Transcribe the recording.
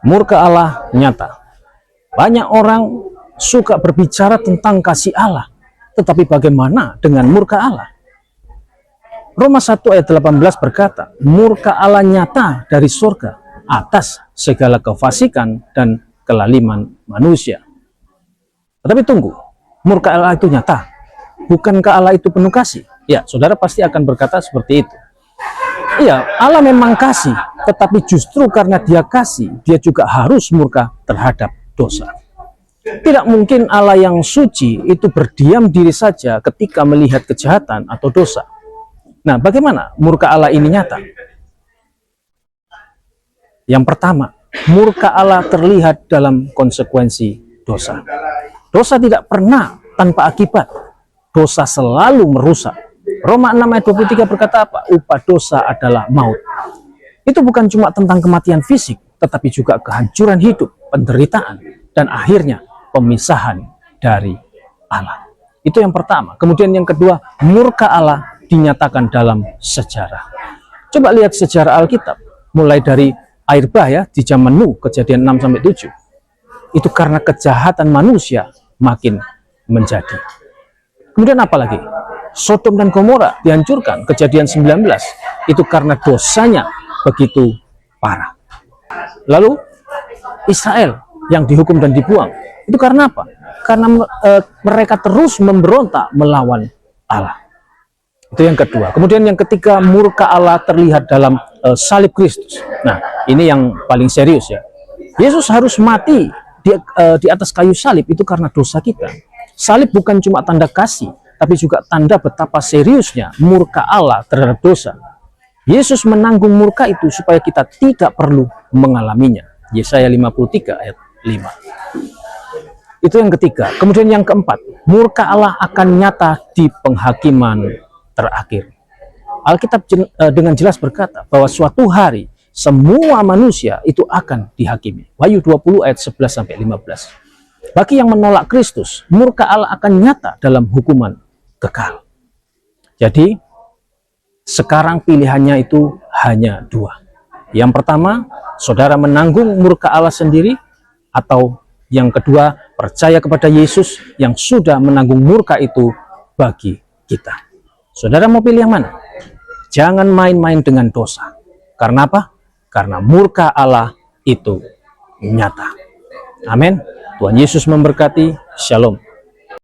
Murka Allah nyata. Banyak orang suka berbicara tentang kasih Allah, tetapi bagaimana dengan murka Allah? Roma 1 ayat 18 berkata, murka Allah nyata dari surga atas segala kefasikan dan kelaliman manusia. Tetapi tunggu, murka Allah itu nyata? Bukankah Allah itu penuh kasih? Ya, saudara pasti akan berkata seperti itu. Iya, Allah memang kasih, tetapi justru karena dia kasih, dia juga harus murka terhadap dosa. Tidak mungkin Allah yang suci itu berdiam diri saja ketika melihat kejahatan atau dosa. Nah, bagaimana murka Allah ini nyata? Yang pertama, murka Allah terlihat dalam konsekuensi dosa. Dosa tidak pernah tanpa akibat. Dosa selalu merusak. Roma 6 ayat 23 berkata apa? Upah dosa adalah maut. Itu bukan cuma tentang kematian fisik, tetapi juga kehancuran hidup, penderitaan, dan akhirnya pemisahan dari Allah. Itu yang pertama. Kemudian yang kedua, murka Allah dinyatakan dalam sejarah. Coba lihat sejarah Alkitab, mulai dari air bah ya di zaman Nuh, Kejadian 6-7. Itu karena kejahatan manusia makin menjadi. Kemudian apa lagi? Sodom dan Gomora dihancurkan, Kejadian 19. Itu karena dosanya begitu parah. Lalu Israel yang dihukum dan dibuang. Itu karena apa? Karena mereka terus memberontak melawan Allah. Itu yang kedua. Kemudian yang ketiga, murka Allah terlihat dalam salib Kristus. Nah, ini yang paling serius ya. Yesus harus mati di atas kayu salib itu karena dosa kita. Salib bukan cuma tanda kasih, tapi juga tanda betapa seriusnya murka Allah terhadap dosa. Yesus menanggung murka itu supaya kita tidak perlu mengalaminya. Yesaya 53 ayat 5. Itu yang ketiga. Kemudian yang keempat, murka Allah akan nyata di penghakiman terakhir. Alkitab dengan jelas berkata bahwa suatu hari semua manusia itu akan dihakimi. Wahyu 20 ayat 11-15. Bagi yang menolak Kristus, murka Allah akan nyata dalam hukuman kekal. Jadi, sekarang pilihannya itu hanya dua. Yang pertama, saudara menanggung murka Allah sendiri, atau yang kedua, percaya kepada Yesus yang sudah menanggung murka itu bagi kita. Saudara mau pilih yang mana? Jangan main-main dengan dosa. Karena apa? Karena murka Allah itu nyata. Amin. Tuhan Yesus memberkati. Shalom.